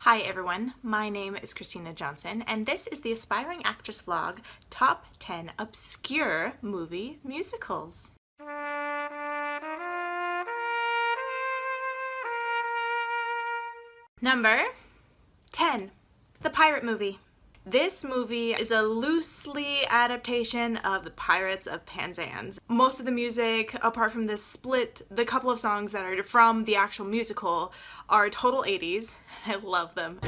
Hi everyone, my name is Christina Johnson and this is the Aspiring Actress Vlog Top 10 Obscure Movie Musicals. Number 10. The Pirate Movie. This movie is a loosely adaptation of The Pirates of Penzance. Most of the music, apart from the couple of songs that are from the actual musical, are total 80s, and I love them.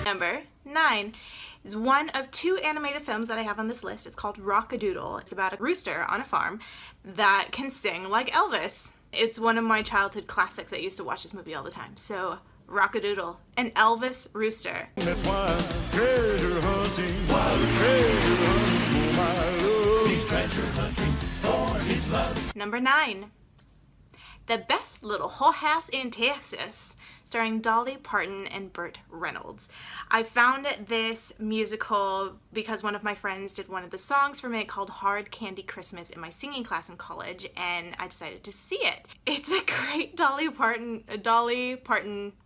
Number 9 is one of two animated films that I have on this list. It's called Rock-a-Doodle. It's about a rooster on a farm that can sing like Elvis. It's one of my childhood classics. I used to watch this movie all the time. So, Rock-a-Doodle, an Elvis rooster. Number 9. The Best Little Whorehouse in Texas, starring Dolly Parton and Burt Reynolds. I found this musical because one of my friends did one of the songs from it called Hard Candy Christmas in my singing class in college, and I decided to see it. It's a great Dolly Parton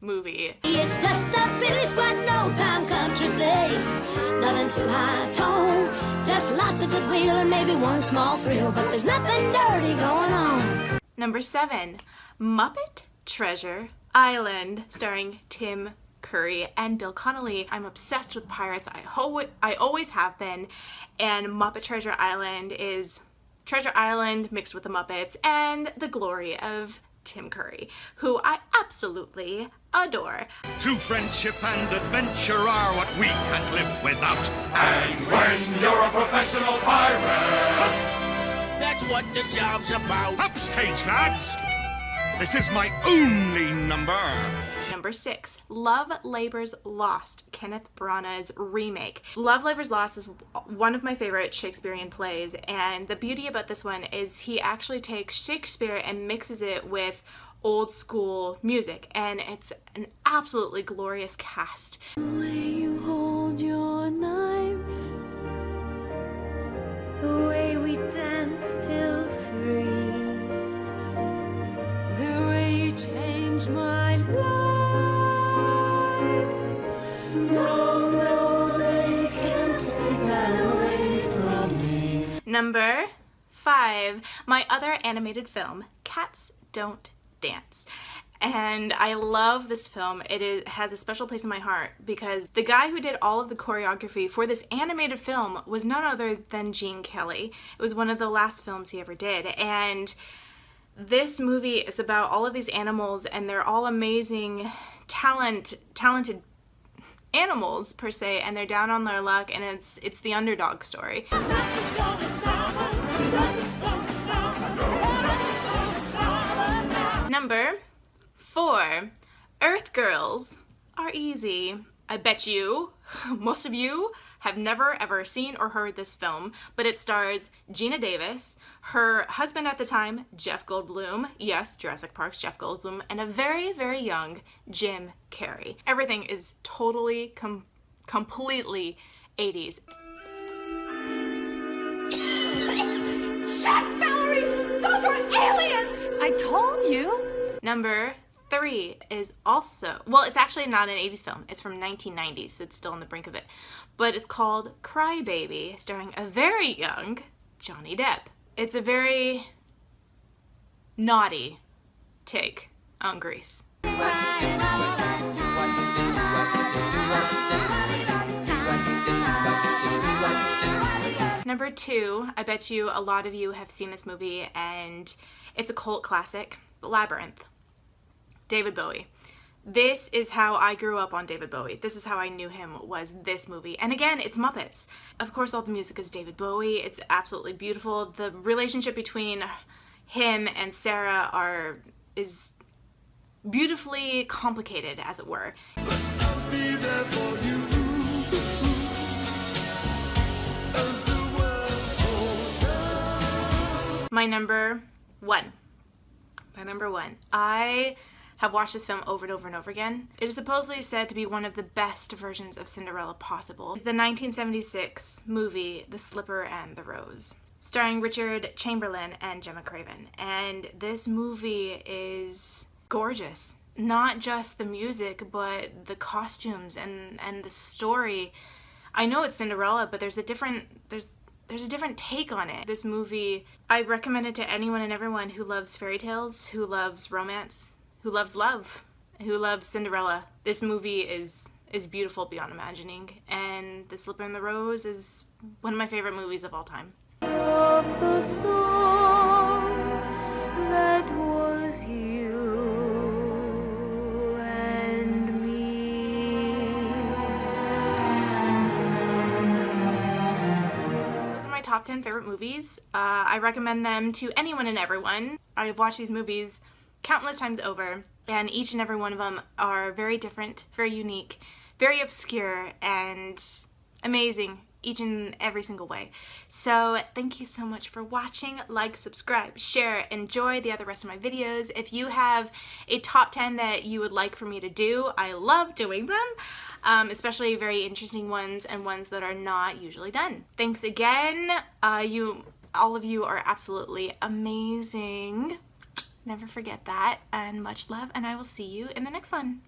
movie. It's just a village but no time country place. Nothing too high tone, just lots of goodwill and maybe one small thrill, but there's nothing dirty going on. Number 7, Muppet Treasure Island, starring Tim Curry and Bill Connolly. I'm obsessed with pirates. I always have been, and Muppet Treasure Island is Treasure Island mixed with the Muppets and the glory of Tim Curry, who I absolutely adore. True friendship and adventure are what we can't live without. And when you're a professional pirate, that's what the job's about. Upstage, lads! This is my only number. Number 6, Love Labour's Lost, Kenneth Branagh's remake. Love Labour's Lost is one of my favorite Shakespearean plays, and the beauty about this one is he actually takes Shakespeare and mixes it with old school music, and it's an absolutely glorious cast. The way you hold your knife, the way we dance till 3, the way you changed my life. No, they can't take that away from me. Number 5, my other animated film, Cats Don't Dance. And I love this film. It has a special place in my heart because the guy who did all of the choreography for this animated film was none other than Gene Kelly. It was one of the last films he ever did, and this movie is about all of these animals, and they're all amazing, talented animals per se, and they're down on their luck, and it's the underdog story. Number 4, Earth Girls Are Easy. I bet you, most of you, have never ever seen or heard this film, but it stars Gina Davis, her husband at the time, Jeff Goldblum, yes, Jurassic Park's Jeff Goldblum, and a very, very young Jim Carrey. Everything is totally, completely 80s. Shut, Valerie! Those are aliens! I told you! Number 3 is also, well, it's actually not an 80s film. It's from 1990, so it's still on the brink of it. But it's called Cry Baby, starring a very young Johnny Depp. It's a very naughty take on Grease. Number 2, I bet you a lot of you have seen this movie, and it's a cult classic, Labyrinth. David Bowie. This is how I grew up on David Bowie. This is how I knew him, was this movie. And again, it's Muppets. Of course, all the music is David Bowie. It's absolutely beautiful. The relationship between him and Sarah is beautifully complicated, as it were. I'll be there for you as the world falls down. My number one. I have watched this film over and over and over again. It is supposedly said to be one of the best versions of Cinderella possible. It's the 1976 movie The Slipper and the Rose, starring Richard Chamberlain and Gemma Craven. And this movie is gorgeous. Not just the music, but the costumes and the story. I know it's Cinderella, but there's a different take on it. This movie, I recommend it to anyone and everyone who loves fairy tales, who loves romance, who loves love, who loves Cinderella. This movie is beautiful beyond imagining, and The Slipper and the Rose is one of my favorite movies of all time. Of the song that was you and me. Those are my top 10 favorite movies. I recommend them to anyone and everyone. I've watched these movies countless times over, and each and every one of them are very different, very unique, very obscure, and amazing each and every single way. So thank you so much for watching. Like, subscribe, share, enjoy the rest of my videos. If you have a top 10 that you would like for me to do, I love doing them, especially very interesting ones and ones that are not usually done. Thanks again. All of you are absolutely amazing. Never forget that, and much love, and I will see you in the next one.